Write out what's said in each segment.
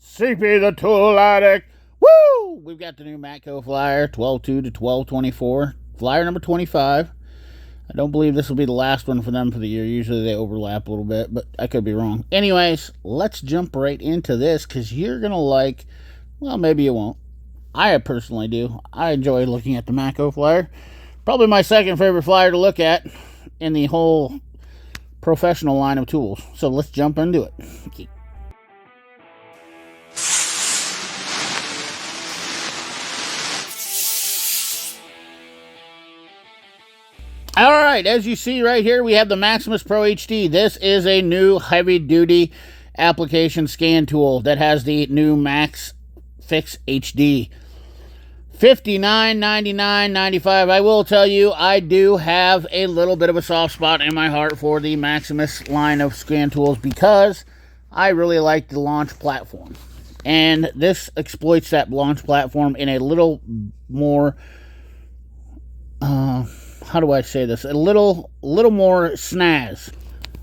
CP the Tool Addict. Woo! We've got the new Matco Flyer, 12.2 to 12.24. Flyer number 25. I don't believe this will be the last one for them for the year. Usually they overlap a little bit, but I could be wrong. Anyways, let's jump right into this because you're going to like, well, maybe you won't. I personally do. I enjoy looking at the Matco Flyer. Probably my second favorite flyer to look at in the whole professional line of tools. So let's jump into it. All right, as you see right here, we have the Maximus Pro HD. This is a new heavy-duty application scan tool that has the new Max Fix HD. $59.99, $95. I will tell you, I do have a little bit of a soft spot in my heart for the Maximus line of scan tools because I really like the launch platform. And this exploits that launch platform in a little more... how do I say this? A little more snazz.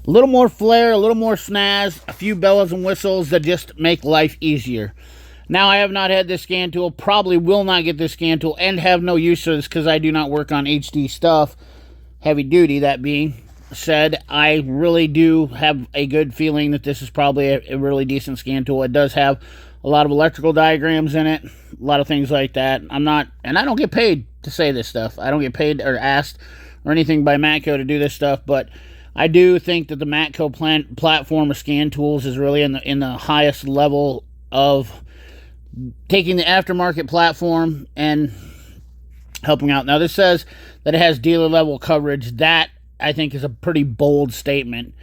A little more flair, a little more snazz, a few bells and whistles that just make life easier. Now, I have not had this scan tool, probably will not get this scan tool, and have no use for this because I do not work on HD stuff, heavy duty, that being said. I really do have a good feeling that this is probably a really decent scan tool. It does have a lot of electrical diagrams in it, a lot of things like that. And I don't get paid to say this stuff. I don't get paid or asked or anything by Matco to do this stuff, but I do think that the Matco platform of scan tools is really in the highest level of taking the aftermarket platform and helping out. Now, this says that it has dealer level coverage. That, I think, is a pretty bold statement.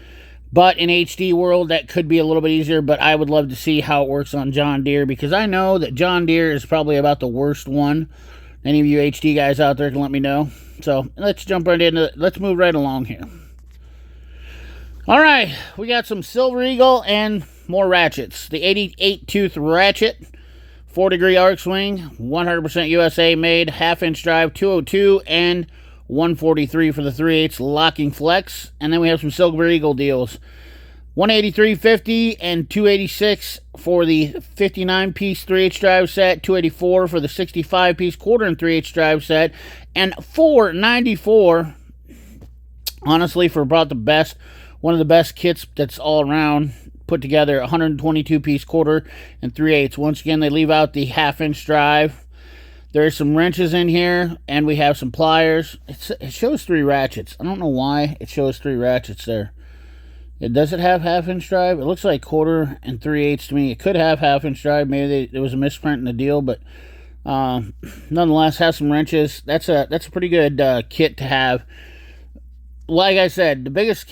But in HD world, that could be a little bit easier, but I would love to see how it works on John Deere, because I know that John Deere is probably about the worst one. Any of you HD guys out there can let me know. So let's jump right into it. Let's move right along here. All right, we got some Silver Eagle and more ratchets. The 88 tooth ratchet, 4-degree arc swing, 100% USA made, half-inch drive, 202 and 143 for the 3/8 locking flex. And then we have some Silver Eagle deals, 183.50 and 286 for the 59-piece 3/8 drive set, 284 for the 65-piece 1/4 and 3/8 drive set, and 494 honestly for about the best, one of the best kits that's all around put together, 122-piece 1/4 and 3/8. Once again, they leave out the half-inch drive. There's some wrenches in here, and we have some pliers. It shows 3 ratchets. I don't know why it shows 3 ratchets there. Does it have half-inch drive? It looks like 1/4 and 3/8 to me. It could have half-inch drive. Maybe there was a misprint in the deal, but nonetheless, has some wrenches. That's a pretty good kit to have. Like I said, the best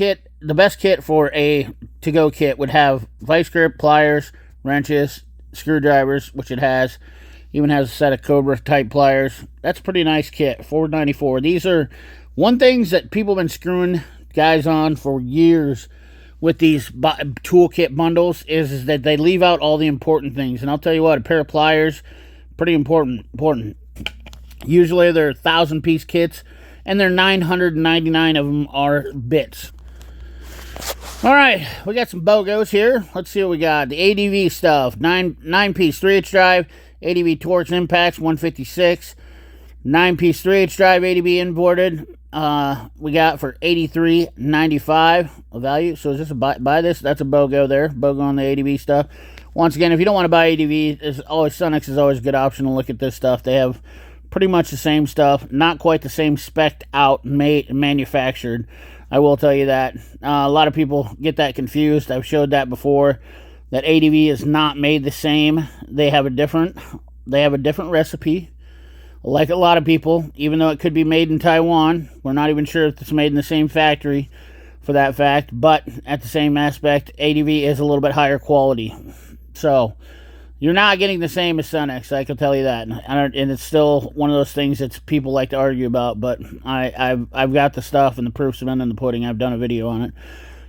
kit for a to-go kit would have vice grip, pliers, wrenches, screwdrivers, which it has. Even has a set of Cobra type pliers. That's a pretty nice kit. $4.94. These are one things that people have been screwing guys on for years with these toolkit bundles is that they leave out all the important things. And I'll tell you what, a pair of pliers, pretty important. Usually they're 1,000-piece kits, and they're 999 of them are bits. All right, we got some BOGOs here. Let's see what we got. The ADV stuff, 9-piece 3/8 drive, ADV Torx Impacts, 156. 9-piece 3/8 drive, ADV imported. We got for $83.95 a value. So is this a buy this? That's a BOGO there. BOGO on the ADV stuff. Once again, if you don't want to buy ADV, Sunex is always a good option to look at this stuff. They have pretty much the same stuff. Not quite the same spec'd out, manufactured. I will tell you that. A lot of people get that confused. I've showed that before. That ADV is not made the same. They have a different recipe. Like a lot of people, even though it could be made in Taiwan, we're not even sure if it's made in the same factory for that fact, but at the same aspect, ADV is a little bit higher quality. So, you're not getting the same as Sunex, I can tell you that. And it's still one of those things that people like to argue about, but I've got the stuff and the proof's been in the pudding. I've done a video on it.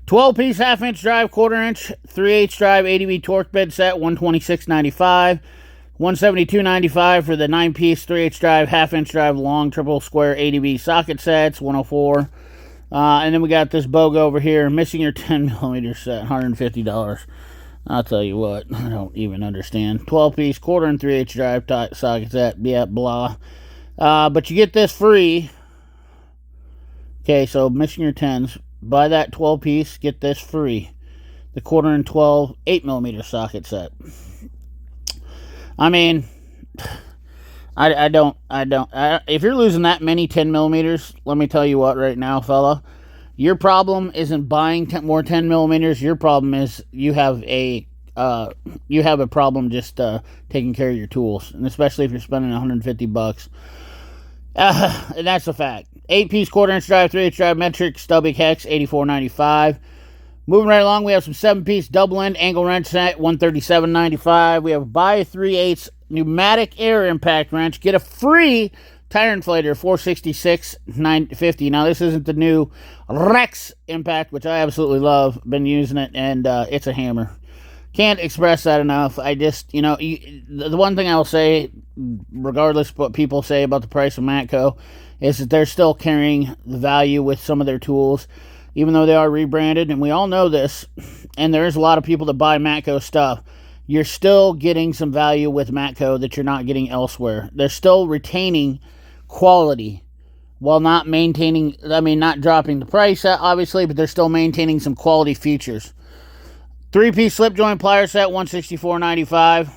12-piece half-inch drive, 1/4-inch, 3/8 drive, ADV torque bed set, $126.95. $172.95 for the 9-piece 3/8 drive, half-inch drive, long triple square ADV socket sets, $104. And then we got this BOGO over here, missing your 10mm set, $150. I'll tell you what, I don't even understand. 12-piece, 1/4 and 3/8 drive socket set, yeah, blah. But you get this free. Okay, so missing your 10s. Buy that 12-piece, get this free. The 1/4 and 12 8mm socket set. I mean, I don't. If you're losing that many 10mm, let me tell you what right now, fella. Your problem isn't buying more 10mm. Your problem is you have a problem just taking care of your tools, and especially if you're spending $150. And that's a fact. 8-piece 1/4 inch drive, 3/8 drive metric stubby hex, $84.95. Moving right along, we have some 7-piece double end angle wrench set, $137.95. We have buy 3/8 pneumatic air impact wrench. Get a free tire inflator, $466.50. Now, this isn't the new Rex impact, which I absolutely love. Been using it, and it's a hammer. Can't express that enough. I just, the one thing I will say, regardless of what people say about the price of Matco, is that they're still carrying the value with some of their tools, even though they are rebranded, and we all know this, and there's a lot of people that buy Matco stuff. You're still getting some value with Matco that you're not getting elsewhere. They're still retaining quality while not maintaining, not dropping the price, obviously, but they're still maintaining some quality features. 3-piece slip joint plier set, $164.95.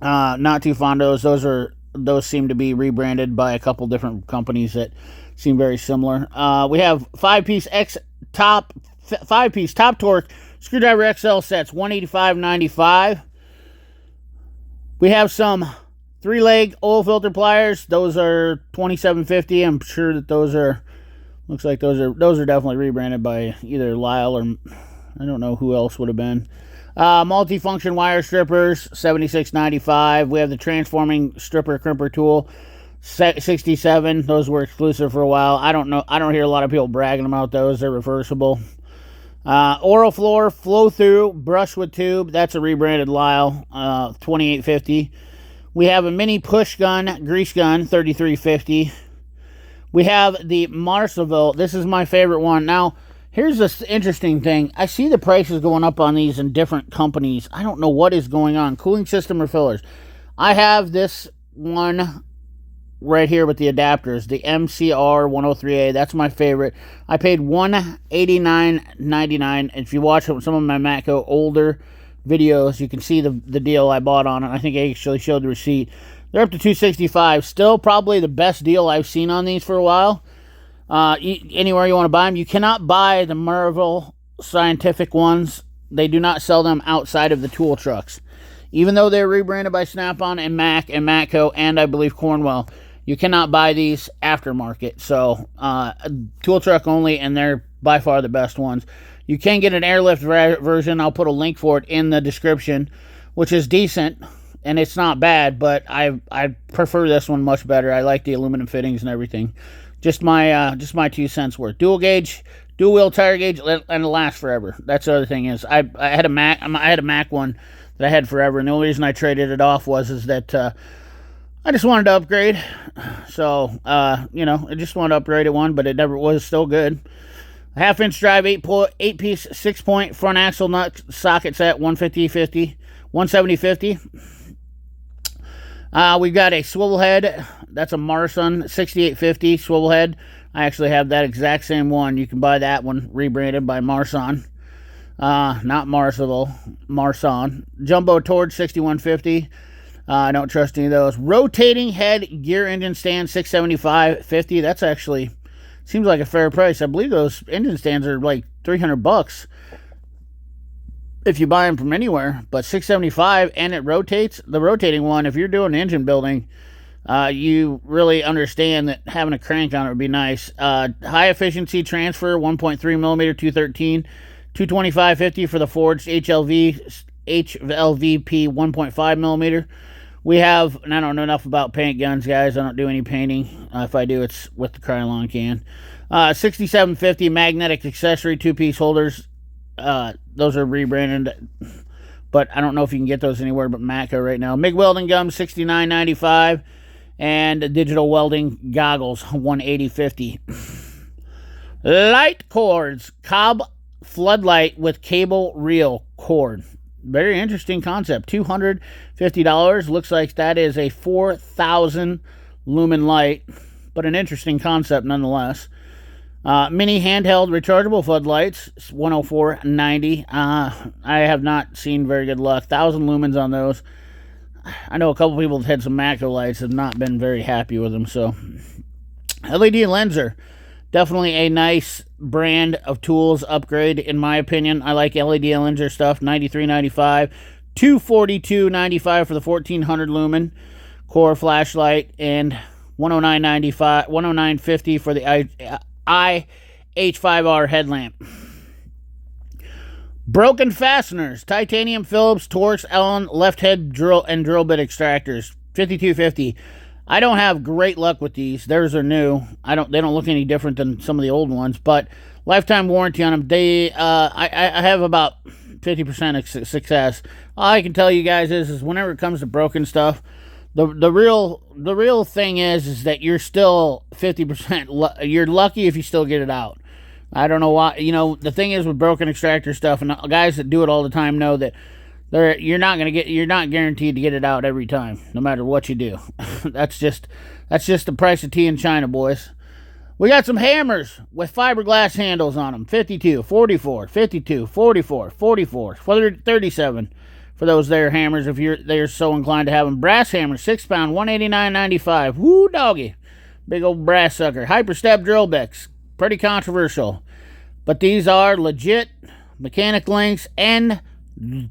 Not too fond of those. Those seem to be rebranded by a couple different companies that seem very similar. We have 5-piece top torque screwdriver XL sets, $185.95. We have some 3-leg oil filter pliers. Those are $27.50. I'm sure that those are definitely rebranded by either Lisle or I don't know who else would have been. Multifunction wire strippers, $76.95. We have the transforming stripper crimper tool, $67. Those were exclusive for a while. I don't hear a lot of people bragging about those. They're reversible. Oral floor flow through brush with tube. That's a rebranded Lisle, $28.50. We have a mini push gun grease gun, $33.50. We have the Marceville. This is my favorite one. Now, here's this interesting thing. I see the prices going up on these in different companies. I don't know what is going on. Cooling system or fillers. I have this one right here with the adapters, the MCR 103A. That's my favorite. I paid $189.99. If you watch some of my Matco older videos, you can see the deal I bought on it. I think I actually showed the receipt. They're up to $265. Still probably the best deal I've seen on these for a while. Anywhere you want to buy them. You cannot buy the Marvel Scientific ones. They do not sell them outside of the tool trucks. Even though they're rebranded by Snap-on and Mac and Matco and I believe Cornwell, you cannot buy these aftermarket. So, tool truck only, and they're by far the best ones. You can get an airlift version. I'll put a link for it in the description, which is decent, and it's not bad, but I prefer this one much better. I like the aluminum fittings and everything. Just my 2 cents worth. Dual gauge, dual wheel tire gauge, and it lasts forever. That's the other thing is I had a Mac one that I had forever, and the only reason I traded it off was that I just wanted to upgrade. So I just wanted to upgrade it one, but it never was still good. A 1/2-inch drive, 8-piece 6-point front axle nut socket set, $170.50. We've got a swivel head. That's a Marson, $68.50 swivel head. I actually have that exact same one. You can buy that one rebranded by Marson. Not Marceville, Marson. Jumbo Torch, $61.50. I don't trust any of those. Rotating head gear engine stand, $675.50. That's actually seems like a fair price. I believe those engine stands are like $300 if you buy them from anywhere, but $675, and it rotates. The rotating one, if you're doing engine building, you really understand that having a crank on it would be nice. High efficiency transfer, 1.3 millimeter, 213, $225.50 for the forged HLVP 1.5 millimeter. We have, and I don't know enough about paint guns, guys. I don't do any painting. If I do, it's with the Krylon can. $67.50 magnetic accessory 2-piece holders. Those are rebranded, but I don't know if you can get those anywhere but Matco right now. MIG welding gum, $69.95, and digital welding goggles, $180.50. Light cords, Cobb floodlight with cable reel cord. Very interesting concept. $250. Looks like that is a 4,000 lumen light, but an interesting concept nonetheless. Mini handheld rechargeable floodlights, $104.90. I have not seen very good luck. 1,000 lumens on those. I know a couple people that had some Matco lights have not been very happy with them. So, LED lenser, definitely a nice brand of tools upgrade in my opinion. I like LED lenser stuff. $93.95, $242.95 for the 1400 lumen core flashlight, and $109.95, $109.50 for the IH5R headlamp. Broken fasteners, titanium Phillips, Torx, Allen, left head drill and drill bit extractors, $52.50. I don't have great luck with these. Theirs are new. They don't look any different than some of the old ones, but lifetime warranty on them. I have about 50% success. All I can tell you guys is whenever it comes to broken stuff, the real thing is that you're still 50%. You're lucky if you still get it out. I don't know why. You know, the thing is with broken extractor stuff, and guys that do it all the time know that you're not guaranteed to get it out every time, no matter what you do. That's just the price of tea in China, boys. We got some hammers with fiberglass handles on them. 52, 44, 52, 44, 44, 37 for those there hammers if they're so inclined to have them. Brass hammer, 6 pound, $189.95. Woo doggy. Big old brass sucker. Hyper step drill bits. Pretty controversial. But these are legit mechanic links and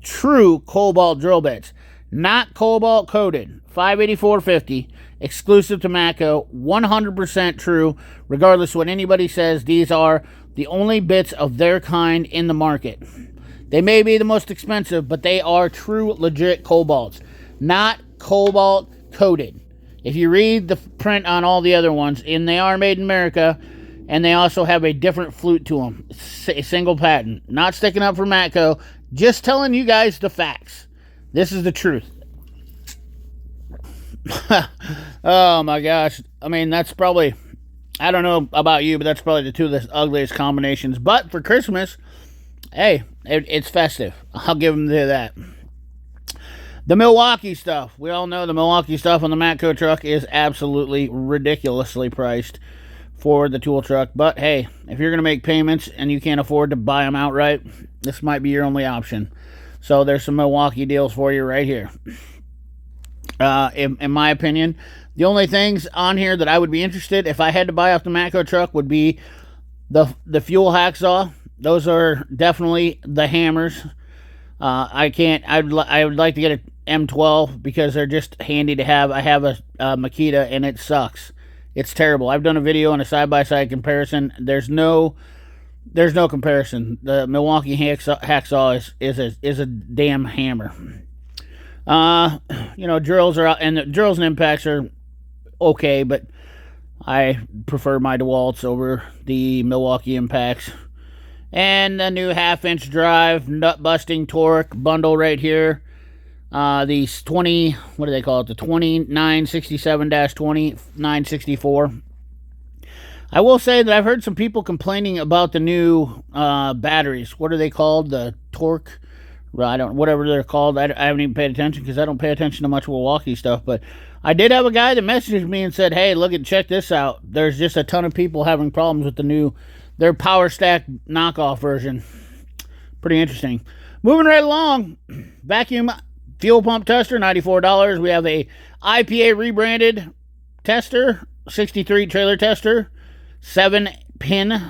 true cobalt drill bits. Not cobalt coated. $584.50. Exclusive to Matco. 100% true. Regardless of what anybody says, these are the only bits of their kind in the market. They may be the most expensive, but they are true, legit cobalts. Not cobalt coated. If you read the print on all the other ones, and they are made in America, and they also have a different flute to them. A single patent. Not sticking up for Matco. Just telling you guys the facts. This is the truth. Oh my gosh. I mean, that's probably, I don't know about you, but that's probably the two of the ugliest combinations. But for Christmas, hey, it's festive. I'll give them that. The Milwaukee stuff. We all know the Milwaukee stuff on the Matco truck is absolutely ridiculously priced for the tool truck. But hey, if you're going to make payments and you can't afford to buy them outright, this might be your only option. So there's some Milwaukee deals for you right here. In my opinion, the only things on here that I would be interested if I had to buy off the Matco truck would be the fuel hacksaw. Those are definitely the hammers. I would like to get an M12 because they're just handy to have. I have a Makita and it sucks. It's terrible. I've done a video on a side-by-side comparison. There's no comparison. The Milwaukee hacksaw is a damn hammer. You know, drills are out, and the drills and impacts are okay, but I prefer my DeWalt's over the Milwaukee impacts. And the new 1/2-inch drive nut busting torque bundle right here. These 20, what do they call it? The 2967-20, I will say that I've heard some people complaining about the new batteries. What are they called? The torque, whatever they're called. I haven't even paid attention because I don't pay attention to much Milwaukee stuff. But I did have a guy that messaged me and said, "Hey, check this out. There's just a ton of people having problems with their Power Stack knockoff version." Pretty interesting. Moving right along, vacuum fuel pump tester, $94. We have a IPA rebranded tester, 63 trailer tester, 7-pin.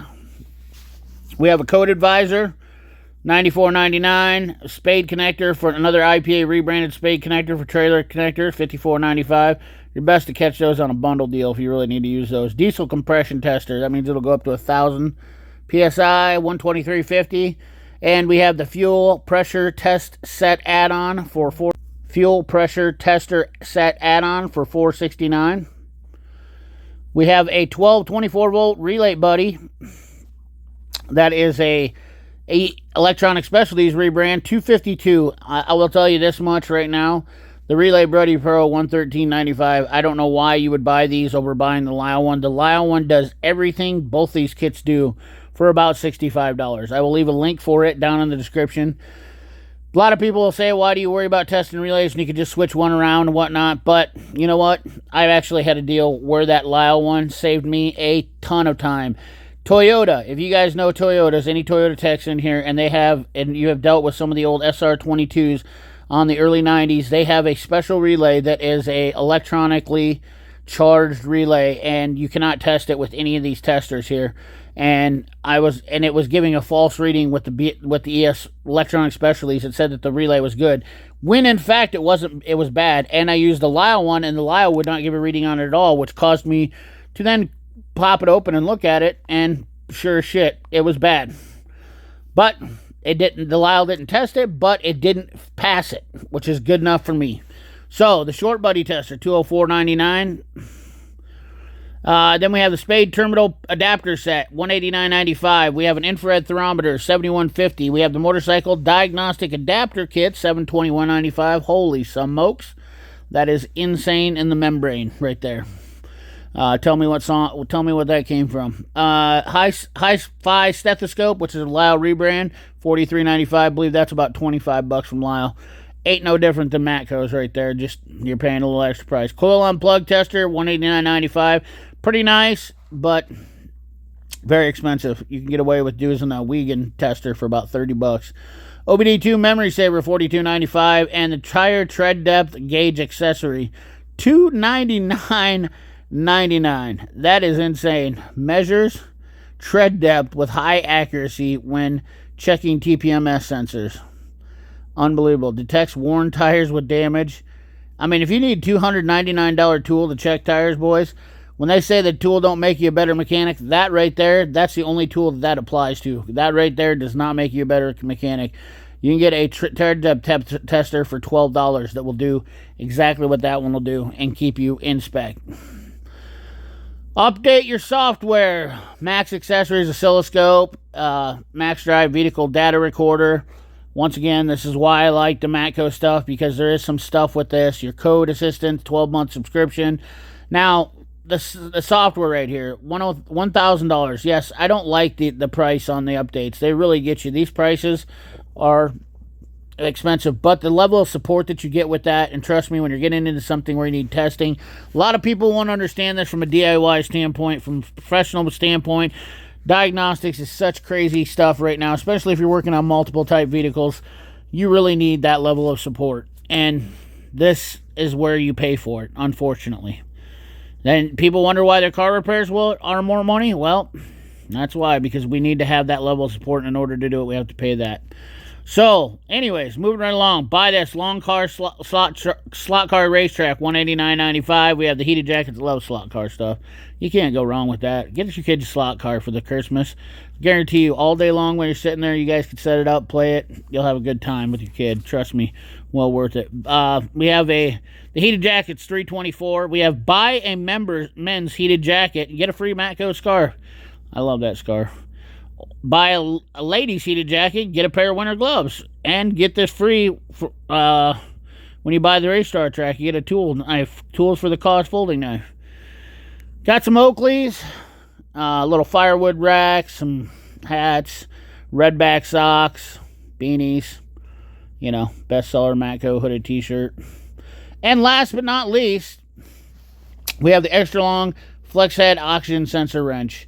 We have a coated visor, $94.99. Spade connector for another IPA rebranded spade connector for trailer connector, $54.95. You're best to catch those on a bundle deal if you really need to use those. Diesel compression tester, that means it'll go up to 1,000 PSI, $123.50. And we have the fuel pressure test set add-on for fuel pressure tester set add-on for $469. We have a 12 24-volt relay buddy. That is a Electronic Specialties rebrand, $252. I will tell you this much right now. The Relay Buddy Pro, $113.95. I don't know why you would buy these over buying the Lisle one. The Lisle one does everything both these kits do for about $65. I will leave a link for it down in the description. A lot of people will say, why do you worry about testing relays when you can just switch one around and whatnot? But you know what? I've actually had a deal where that Lisle one saved me a ton of time. Toyota, if you guys know Toyotas, any Toyota techs in here, and you have dealt with some of the old SR22s on the early 90s, they have a special relay that is a electronically charged relay, and you cannot test it with any of these testers here. And it was giving a false reading with the ES electronic specialties. It said that the relay was good, when in fact it wasn't. It was bad. And I used the Lisle one, and the Lisle would not give a reading on it at all, which caused me to then pop it open and look at it, and sure as shit, it was bad. But it didn't. The Lisle didn't test it, but it didn't pass it, which is good enough for me. So the short buddy tester, $204.99. Then we have the Spade terminal adapter set, $189.95. We have an infrared thermometer, $71.50. We have the motorcycle diagnostic adapter kit, $721.95. Holy smokes, that is insane in the membrane right there. Tell me what that came from. Hi-Fi stethoscope, which is a Lisle rebrand, $43.95. I believe that's about $25 from Lisle. Ain't no different than Matco's right there. Just you're paying a little extra price. Coil on plug tester, $189.95. Pretty nice, but very expensive. You can get away with using a Wiegand tester for about $30. OBD2 memory saver, $42.95, and the tire tread depth gauge accessory, $299.99. That is insane. Measures tread depth with high accuracy when checking TPMS sensors. Unbelievable. Detects worn tires with damage. I mean, if you need a $299 tool to check tires, boys, when they say the tool don't make you a better mechanic, that right there, that's the only tool that applies to. That right there does not make you a better mechanic. You can get a tire depth tester for $12 that will do exactly what that one will do and keep you in spec. Update your software. Max accessories, oscilloscope, Max Drive vehicle data recorder. Once again, this is why I like the Matco stuff, because there is some stuff with this. Your code assistance, 12-month subscription. Now, the software right here, $1,000. Yes, I don't like the price on the updates. They really get you. These prices are expensive, but the level of support that you get with that, and trust me, when you're getting into something where you need testing, a lot of people won't understand this from a DIY standpoint, from a professional standpoint. Diagnostics is such crazy stuff right now, especially if you're working on multiple type vehicles. You really need that level of support, and this is where you pay for it, unfortunately. Then people wonder why their car repairs are more money. Well, that's why, because we need to have that level of support, and in order to do it, we have to pay that. So, anyways, moving right along. Buy this long car slot car racetrack, $189.95. We have the heated jackets. Love slot car stuff. You can't go wrong with that. Get your kid a slot car for the Christmas. Guarantee you, all day long when you're sitting there, you guys can set it up, play it. You'll have a good time with your kid. Trust me, well worth it. We have the heated jackets, $324. We have buy a men's heated jacket and get a free Matco scarf. I love that scarf. Buy a ladies heated jacket, get a pair of winter gloves, and get this free when you buy the Raystar track. You get a tool knife, tools for the cause folding knife. Got some Oakleys, a little firewood rack, some hats, redback socks, beanies, you know, bestseller Matco hooded t-shirt. And last but not least, we have the extra long flex head oxygen sensor wrench.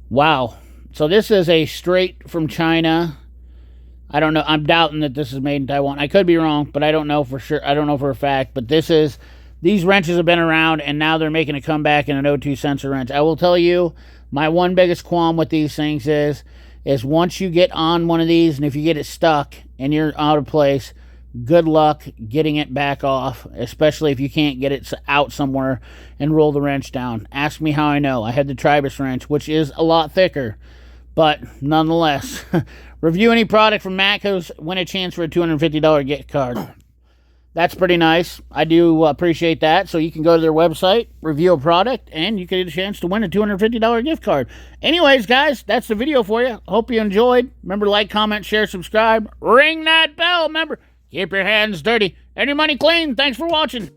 Wow. So this is a straight from China. I don't know. I'm doubting that this is made in Taiwan. I could be wrong, but I don't know for sure. I don't know for a fact. But these wrenches have been around, and now they're making a comeback in an O2 sensor wrench. I will tell you, my one biggest qualm with these things is once you get on one of these, and if you get it stuck and you're out of place, good luck getting it back off, especially if you can't get it out somewhere and roll the wrench down. Ask me how I know. I had the Tribus wrench, which is a lot thicker. But nonetheless, review any product from Matco's, win a chance for a $250 gift card. That's pretty nice. I do appreciate that. So you can go to their website, review a product, and you get a chance to win a $250 gift card. Anyways, guys, that's the video for you. Hope you enjoyed. Remember, like, comment, share, subscribe. Ring that bell. Remember, keep your hands dirty and your money clean. Thanks for watching.